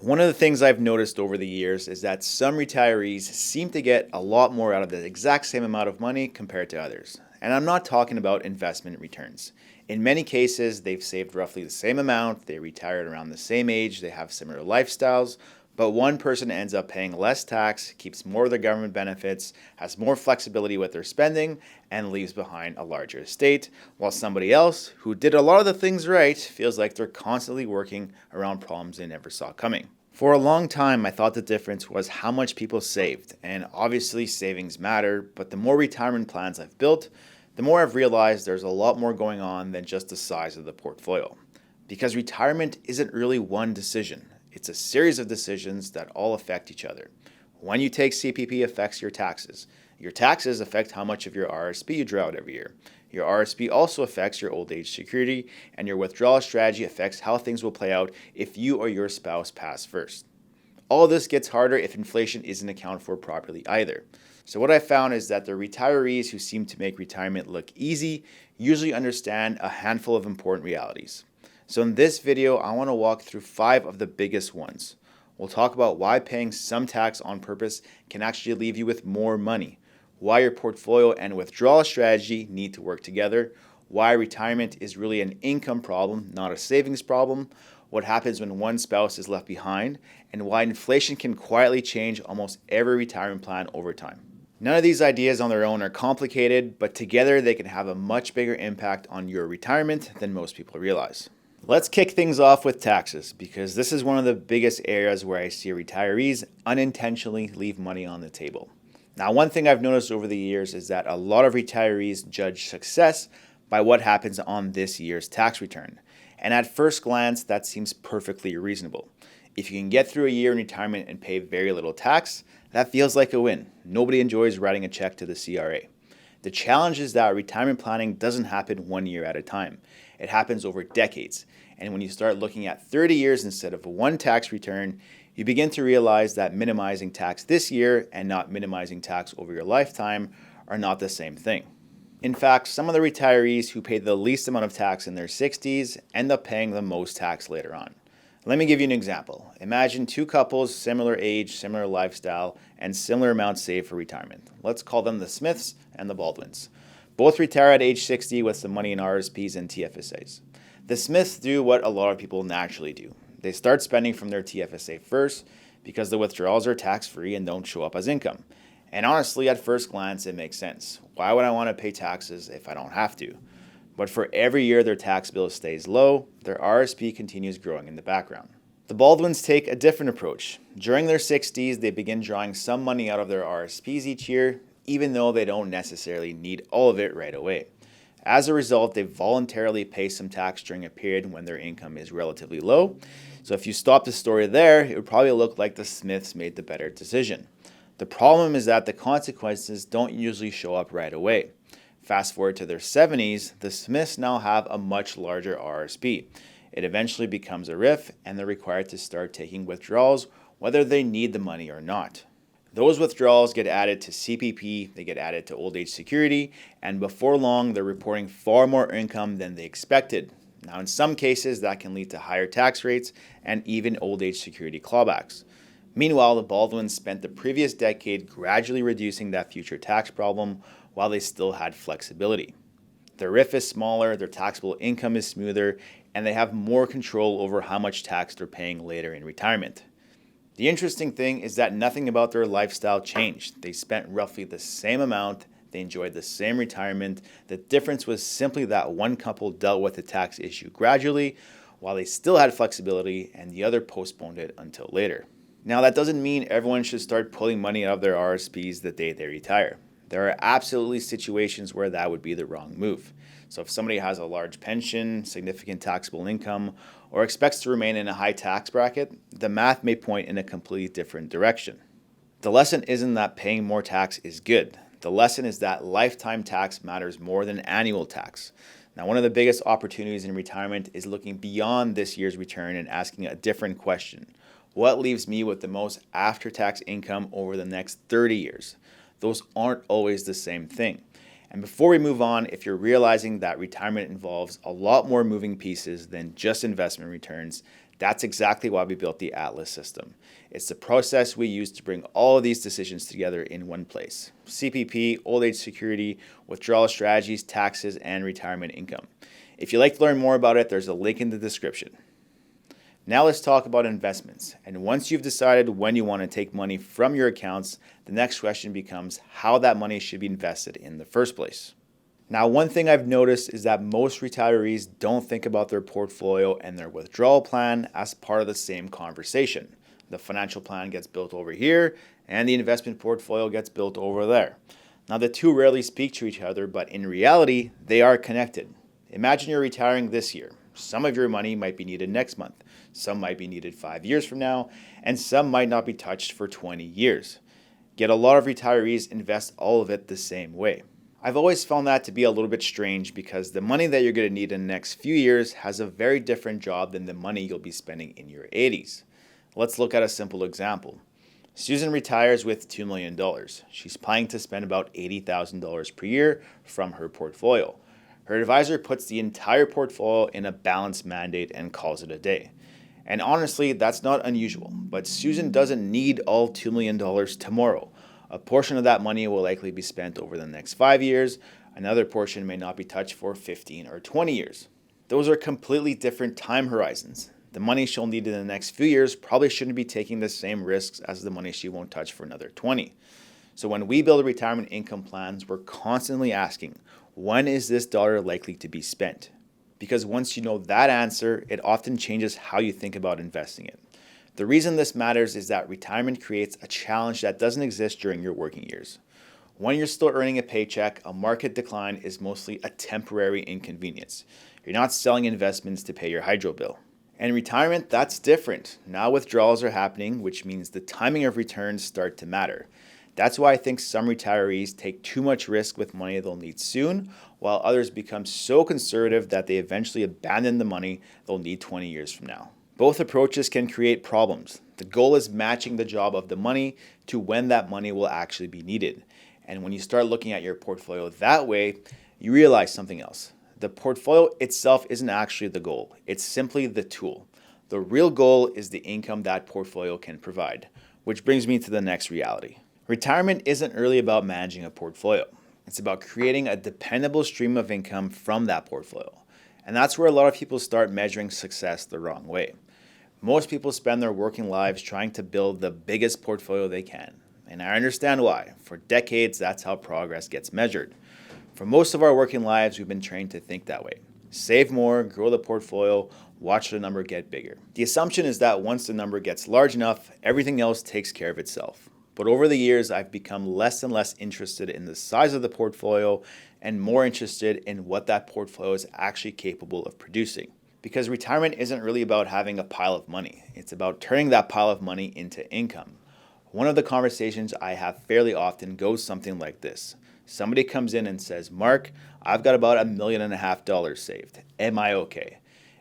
One of the things I've noticed over the years is that some retirees seem to get a lot more out of the exact same amount of money compared to others. And I'm not talking about investment returns. In many cases, they've saved roughly the same amount, they retired around the same age, they have similar lifestyles, but one person ends up paying less tax, keeps more of their government benefits, has more flexibility with their spending, and leaves behind a larger estate, while somebody else, who did a lot of the things right, feels like they're constantly working around problems they never saw coming. For a long time, I thought the difference was how much people saved, and obviously savings matter, but the more retirement plans I've built, the more I've realized there's a lot more going on than just the size of the portfolio. Because retirement isn't really one decision. It's a series of decisions that all affect each other. When you take CPP affects your taxes. Your taxes affect how much of your RRSP you draw out every year. Your RRSP also affects your old age security, and your withdrawal strategy affects how things will play out if you or your spouse pass first. All this gets harder if inflation isn't accounted for properly either. So what I found is that the retirees who seem to make retirement look easy usually understand a handful of important realities. So in this video, I want to walk through 5 of the biggest ones. We'll talk about why paying some tax on purpose can actually leave you with more money, why your portfolio and withdrawal strategy need to work together, why retirement is really an income problem, not a savings problem, what happens when one spouse is left behind, and why inflation can quietly change almost every retirement plan over time. None of these ideas on their own are complicated, but together they can have a much bigger impact on your retirement than most people realize. Let's kick things off with taxes, because this is one of the biggest areas where I see retirees unintentionally leave money on the table. Now, one thing I've noticed over the years is that a lot of retirees judge success by what happens on this year's tax return. And at first glance, that seems perfectly reasonable. If you can get through a year in retirement and pay very little tax, that feels like a win. Nobody enjoys writing a check to the CRA. The challenge is that retirement planning doesn't happen 1 year at a time. It happens over decades. And when you start looking at 30 years instead of one tax return, you begin to realize that minimizing tax this year and not minimizing tax over your lifetime are not the same thing. In fact, some of the retirees who pay the least amount of tax in their 60s end up paying the most tax later on. Let me give you an example. Imagine 2 couples, similar age, similar lifestyle, and similar amounts saved for retirement. Let's call them the Smiths and the Baldwins. Both retire at age 60 with some money in RRSPs and TFSAs. The Smiths do what a lot of people naturally do. They start spending from their TFSA first because the withdrawals are tax-free and don't show up as income. And honestly, at first glance, it makes sense. Why would I want to pay taxes if I don't have to? But for every year their tax bill stays low, their RRSP continues growing in the background. The Baldwins take a different approach. During their 60s, they begin drawing some money out of their RRSPs each year, even though they don't necessarily need all of it right away. As a result, they voluntarily pay some tax during a period when their income is relatively low. So if you stop the story there, it would probably look like the Smiths made the better decision. The problem is that the consequences don't usually show up right away. Fast forward to their 70s, the Smiths now have a much larger RRSP. It eventually becomes a RRIF, and they're required to start taking withdrawals whether they need the money or not. Those withdrawals get added to CPP, they get added to old age security, and before long, they're reporting far more income than they expected. Now, in some cases, that can lead to higher tax rates and even old age security clawbacks. Meanwhile, the Baldwins spent the previous decade gradually reducing that future tax problem while they still had flexibility. Their RRIF is smaller, their taxable income is smoother, and they have more control over how much tax they're paying later in retirement. The interesting thing is that nothing about their lifestyle changed. They spent roughly the same amount, they enjoyed the same retirement. The difference was simply that one couple dealt with the tax issue gradually, while they still had flexibility, and the other postponed it until later. Now, that doesn't mean everyone should start pulling money out of their RRSPs the day they retire. There are absolutely situations where that would be the wrong move. So if somebody has a large pension, significant taxable income, or expects to remain in a high tax bracket, the math may point in a completely different direction. The lesson isn't that paying more tax is good. The lesson is that lifetime tax matters more than annual tax. Now, one of the biggest opportunities in retirement is looking beyond this year's return and asking a different question. What leaves me with the most after-tax income over the next 30 years? Those aren't always the same thing. And before we move on, if you're realizing that retirement involves a lot more moving pieces than just investment returns, That's exactly why we built the Atlas system. It's the process we use to bring all of these decisions together in one place: CPP, old age security, withdrawal strategies, taxes, and retirement income. If you'd like to learn more about it, there's a link in the description. Now let's talk about investments. And once you've decided when you want to take money from your accounts, the next question becomes how that money should be invested in the first place. Now, one thing I've noticed is that most retirees don't think about their portfolio and their withdrawal plan as part of the same conversation. The financial plan gets built over here, and the investment portfolio gets built over there. Now, the two rarely speak to each other, but in reality, they are connected. Imagine you're retiring this year. Some of your money might be needed next month, some might be needed 5 years from now, and some might not be touched for 20 years. Yet a lot of retirees invest all of it the same way. I've always found that to be a little bit strange because the money that you're going to need in the next few years has a very different job than the money you'll be spending in your 80s. Let's look at a simple example. Susan retires with $2 million. She's planning to spend about $80,000 per year from her portfolio. Her advisor puts the entire portfolio in a balanced mandate and calls it a day. And honestly, that's not unusual, but Susan doesn't need all $2 million tomorrow. A portion of that money will likely be spent over the next 5 years. Another portion may not be touched for 15 or 20 years. Those are completely different time horizons. The money she'll need in the next few years probably shouldn't be taking the same risks as the money she won't touch for another 20. So when we build retirement income plans, we're constantly asking, when is this dollar likely to be spent? Because once you know that answer, it often changes how you think about investing it. The reason this matters is that retirement creates a challenge that doesn't exist during your working years. When you're still earning a paycheck, a market decline is mostly a temporary inconvenience. You're not selling investments to pay your hydro bill. In retirement, that's different. Now withdrawals are happening, which means the timing of returns start to matter. That's why I think some retirees take too much risk with money they'll need soon, while others become so conservative that they eventually abandon the money they'll need 20 years from now. Both approaches can create problems. The goal is matching the job of the money to when that money will actually be needed. And when you start looking at your portfolio that way, you realize something else. The portfolio itself isn't actually the goal. It's simply the tool. The real goal is the income that portfolio can provide, which brings me to the next reality. Retirement isn't really about managing a portfolio. It's about creating a dependable stream of income from that portfolio. And that's where a lot of people start measuring success the wrong way. Most people spend their working lives trying to build the biggest portfolio they can. And I understand why. For decades, that's how progress gets measured. For most of our working lives, we've been trained to think that way. Save more, grow the portfolio, watch the number get bigger. The assumption is that once the number gets large enough, everything else takes care of itself. But over the years, I've become less and less interested in the size of the portfolio and more interested in what that portfolio is actually capable of producing. Because retirement isn't really about having a pile of money. It's about turning that pile of money into income. One of the conversations I have fairly often goes something like this. Somebody comes in and says, "Mark, I've got about $1.5 million saved. Am I okay?"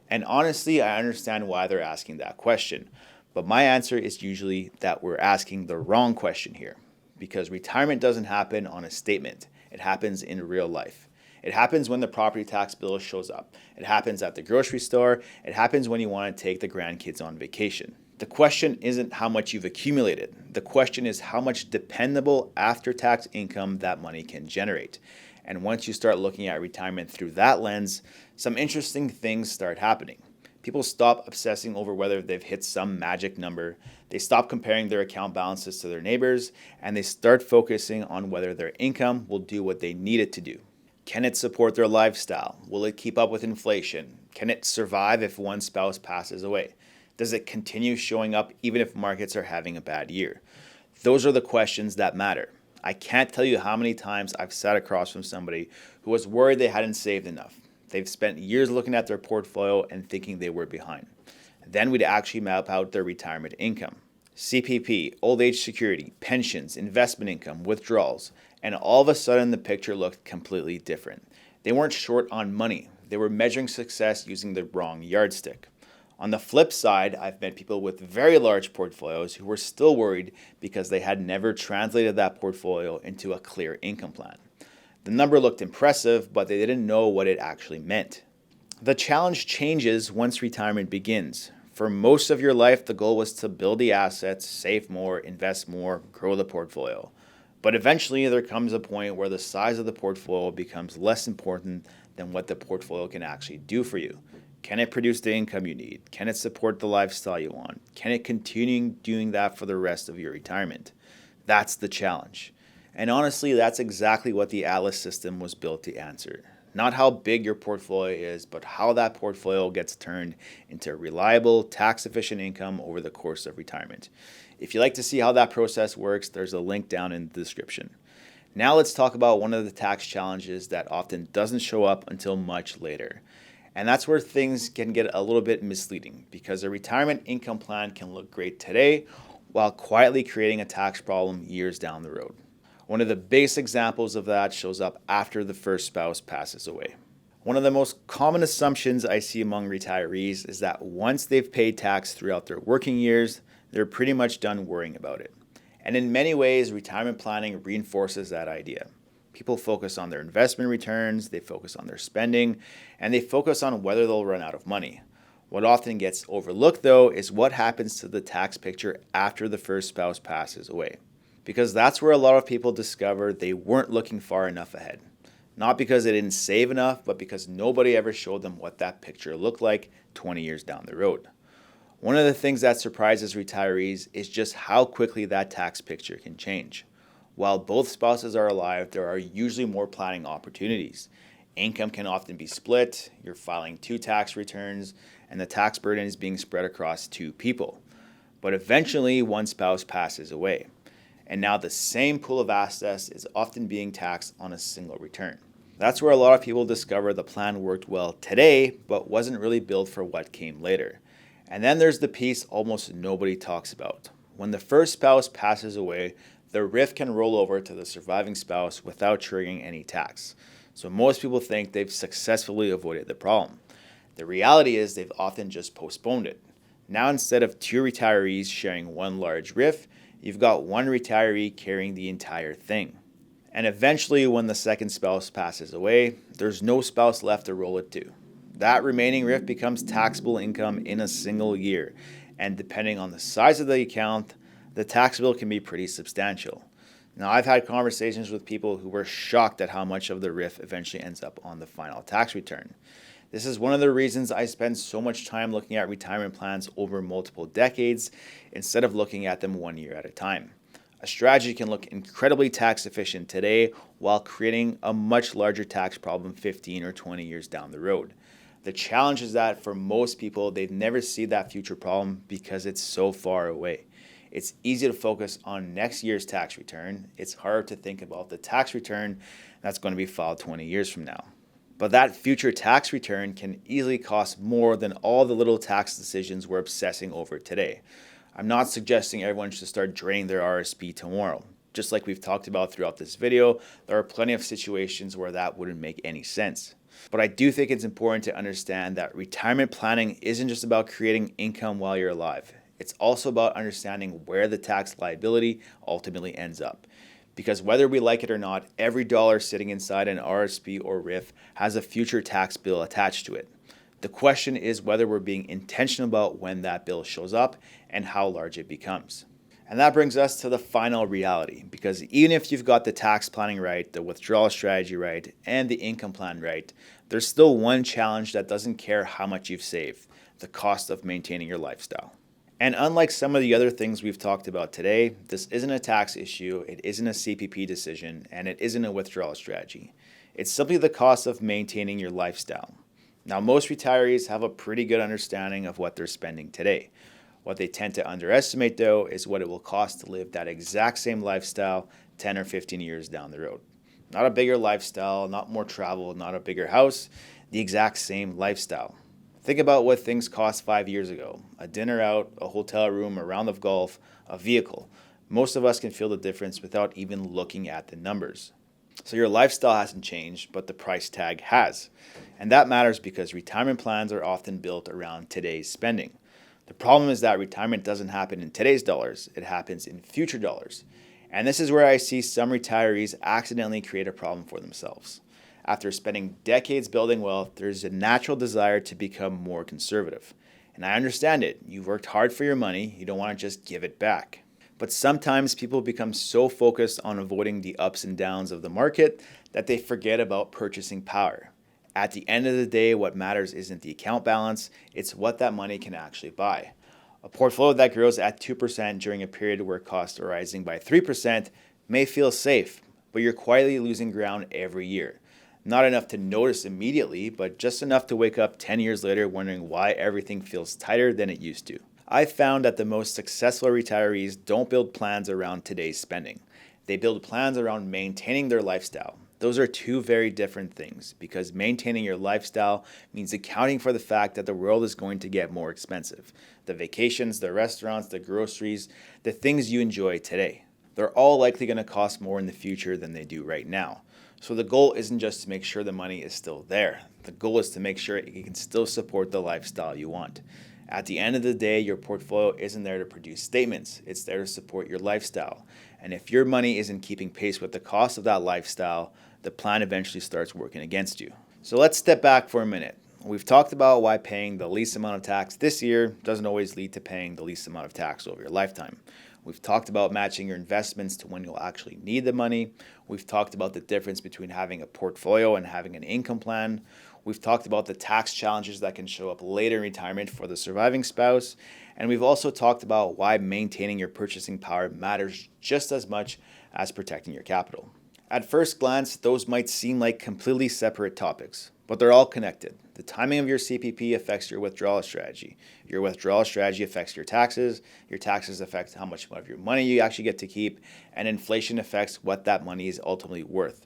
And honestly, I understand why they're asking that question. But my answer is usually that we're asking the wrong question here. Because retirement doesn't happen on a statement. It happens in real life. It happens when the property tax bill shows up. It happens at the grocery store. It happens when you want to take the grandkids on vacation. The question isn't how much you've accumulated. The question is how much dependable after-tax income that money can generate. And once you start looking at retirement through that lens, some interesting things start happening. People stop obsessing over whether they've hit some magic number. They stop comparing their account balances to their neighbors, and they start focusing on whether their income will do what they need it to do. Can it support their lifestyle? Will it keep up with inflation? Can it survive if one spouse passes away? Does it continue showing up even if markets are having a bad year? Those are the questions that matter. I can't tell you how many times I've sat across from somebody who was worried they hadn't saved enough. They've spent years looking at their portfolio and thinking they were behind. Then we'd actually map out their retirement income. CPP, old age security, pensions, investment income, withdrawals, and all of a sudden the picture looked completely different. They weren't short on money. They were measuring success using the wrong yardstick. On the flip side, I've met people with very large portfolios who were still worried because they had never translated that portfolio into a clear income plan. The number looked impressive, but they didn't know what it actually meant. The challenge changes once retirement begins. For most of your life, the goal was to build the assets, save more, invest more, grow the portfolio. But eventually, there comes a point where the size of the portfolio becomes less important than what the portfolio can actually do for you. Can it produce the income you need? Can it support the lifestyle you want? Can it continue doing that for the rest of your retirement? That's the challenge. And honestly, that's exactly what the Atlas system was built to answer. Not how big your portfolio is, but how that portfolio gets turned into reliable, tax-efficient income over the course of retirement. If you'd like to see how that process works, there's a link down in the description. Now let's talk about one of the tax challenges that often doesn't show up until much later. And that's where things can get a little bit misleading, because a retirement income plan can look great today while quietly creating a tax problem years down the road. One of the biggest examples of that shows up after the first spouse passes away. One of the most common assumptions I see among retirees is that once they've paid tax throughout their working years, they're pretty much done worrying about it. And in many ways, retirement planning reinforces that idea. People focus on their investment returns, they focus on their spending, and they focus on whether they'll run out of money. What often gets overlooked, though, is what happens to the tax picture after the first spouse passes away. Because that's where a lot of people discover they weren't looking far enough ahead. Not because they didn't save enough, but because nobody ever showed them what that picture looked like 20 years down the road. One of the things that surprises retirees is just how quickly that tax picture can change. While both spouses are alive, there are usually more planning opportunities. Income can often be split, you're filing 2 tax returns, and the tax burden is being spread across 2 people. But eventually, one spouse passes away. And now the same pool of assets is often being taxed on a single return. That's where a lot of people discover the plan worked well today, but wasn't really built for what came later. And then there's the piece almost nobody talks about. When the first spouse passes away, the RRIF can roll over to the surviving spouse without triggering any tax. So most people think they've successfully avoided the problem. The reality is they've often just postponed it. Now instead of 2 retirees sharing one large RRIF, you've got one retiree carrying the entire thing. And eventually, when the second spouse passes away, there's no spouse left to roll it to. That remaining RRIF becomes taxable income in a single year. And depending on the size of the account, the tax bill can be pretty substantial. Now, I've had conversations with people who were shocked at how much of the RRIF eventually ends up on the final tax return. This is one of the reasons I spend so much time looking at retirement plans over multiple decades instead of looking at them 1 year at a time. A strategy can look incredibly tax efficient today while creating a much larger tax problem 15 or 20 years down the road. The challenge is that for most people, they'd never see that future problem because it's so far away. It's easy to focus on next year's tax return. It's hard to think about the tax return that's going to be filed 20 years from now. But that future tax return can easily cost more than all the little tax decisions we're obsessing over today. I'm not suggesting everyone should start draining their RRSP tomorrow. Just like we've talked about throughout this video, there are plenty of situations where that wouldn't make any sense. But I do think it's important to understand that retirement planning isn't just about creating income while you're alive. It's also about understanding where the tax liability ultimately ends up. Because whether we like it or not, every dollar sitting inside an RRSP or RRIF has a future tax bill attached to it. The question is whether we're being intentional about when that bill shows up and how large it becomes. And that brings us to the final reality, because even if you've got the tax planning right, the withdrawal strategy right, and the income plan right, there's still one challenge that doesn't care how much you've saved: the cost of maintaining your lifestyle. And unlike some of the other things we've talked about today, this isn't a tax issue, it isn't a CPP decision, and it isn't a withdrawal strategy. It's simply the cost of maintaining your lifestyle. Now, most retirees have a pretty good understanding of what they're spending today. What they tend to underestimate, though, is what it will cost to live that exact same lifestyle 10 or 15 years down the road. Not a bigger lifestyle, not more travel, not a bigger house, the exact same lifestyle. Think about what things cost 5 years ago: a dinner out, a hotel room, a round of golf, a vehicle. Most of us can feel the difference without even looking at the numbers. So your lifestyle hasn't changed, but the price tag has. And that matters because retirement plans are often built around today's spending. The problem is that retirement doesn't happen in today's dollars, it happens in future dollars. And this is where I see some retirees accidentally create a problem for themselves. After spending decades building wealth, there's a natural desire to become more conservative. And I understand it. You've worked hard for your money. You don't want to just give it back. But sometimes people become so focused on avoiding the ups and downs of the market that they forget about purchasing power. At the end of the day, what matters isn't the account balance, it's what that money can actually buy. A portfolio that grows at 2% during a period where costs are rising by 3% may feel safe, but you're quietly losing ground every year. Not enough to notice immediately, but just enough to wake up 10 years later wondering why everything feels tighter than it used to. I've found that the most successful retirees don't build plans around today's spending. They build plans around maintaining their lifestyle. Those are two very different things, because maintaining your lifestyle means accounting for the fact that the world is going to get more expensive. The vacations, the restaurants, the groceries, the things you enjoy today. They're all likely going to cost more in the future than they do right now. So the goal isn't just to make sure the money is still there. The goal is to make sure it can still support the lifestyle you want. At the end of the day, your portfolio isn't there to produce statements. It's there to support your lifestyle. And if your money isn't keeping pace with the cost of that lifestyle, the plan eventually starts working against you. So let's step back for a minute. We've talked about why paying the least amount of tax this year doesn't always lead to paying the least amount of tax over your lifetime. We've talked about matching your investments to when you'll actually need the money. We've talked about the difference between having a portfolio and having an income plan. We've talked about the tax challenges that can show up later in retirement for the surviving spouse. And we've also talked about why maintaining your purchasing power matters just as much as protecting your capital. At first glance, those might seem like completely separate topics, but they're all connected. The timing of your CPP affects your withdrawal strategy. Your withdrawal strategy affects your taxes affect how much of your money you actually get to keep, and inflation affects what that money is ultimately worth.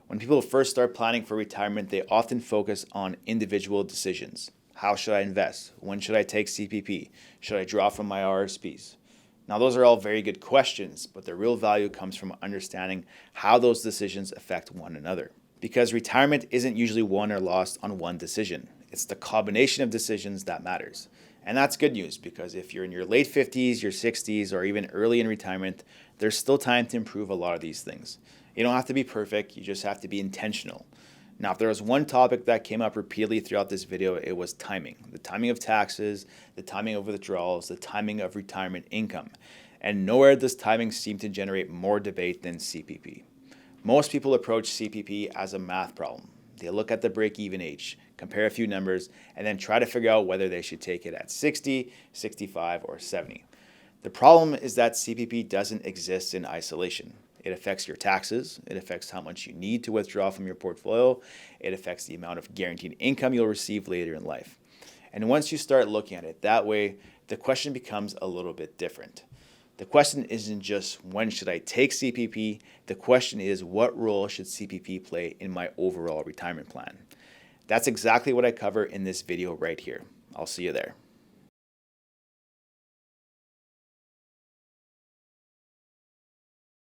When people first start planning for retirement, they often focus on individual decisions. How should I invest? When should I take CPP? Should I draw from my RRSPs? Now, those are all very good questions, but the real value comes from understanding how those decisions affect one another. Because retirement isn't usually won or lost on one decision. It's the combination of decisions that matters. And that's good news, because if you're in your late 50s, your 60s, or even early in retirement, there's still time to improve a lot of these things. You don't have to be perfect, you just have to be intentional. Now, if there was one topic that came up repeatedly throughout this video, it was timing. The timing of taxes, the timing of withdrawals, the timing of retirement income. And nowhere does timing seem to generate more debate than CPP. Most people approach CPP as a math problem. They look at the break-even age, compare a few numbers, and then try to figure out whether they should take it at 60, 65, or 70. The problem is that CPP doesn't exist in isolation. It affects your taxes, it affects how much you need to withdraw from your portfolio, it affects the amount of guaranteed income you'll receive later in life. And once you start looking at it that way, the question becomes a little bit different. The question isn't just when should I take CPP, the question is what role should CPP play in my overall retirement plan? That's exactly what I cover in this video right here. I'll see you there.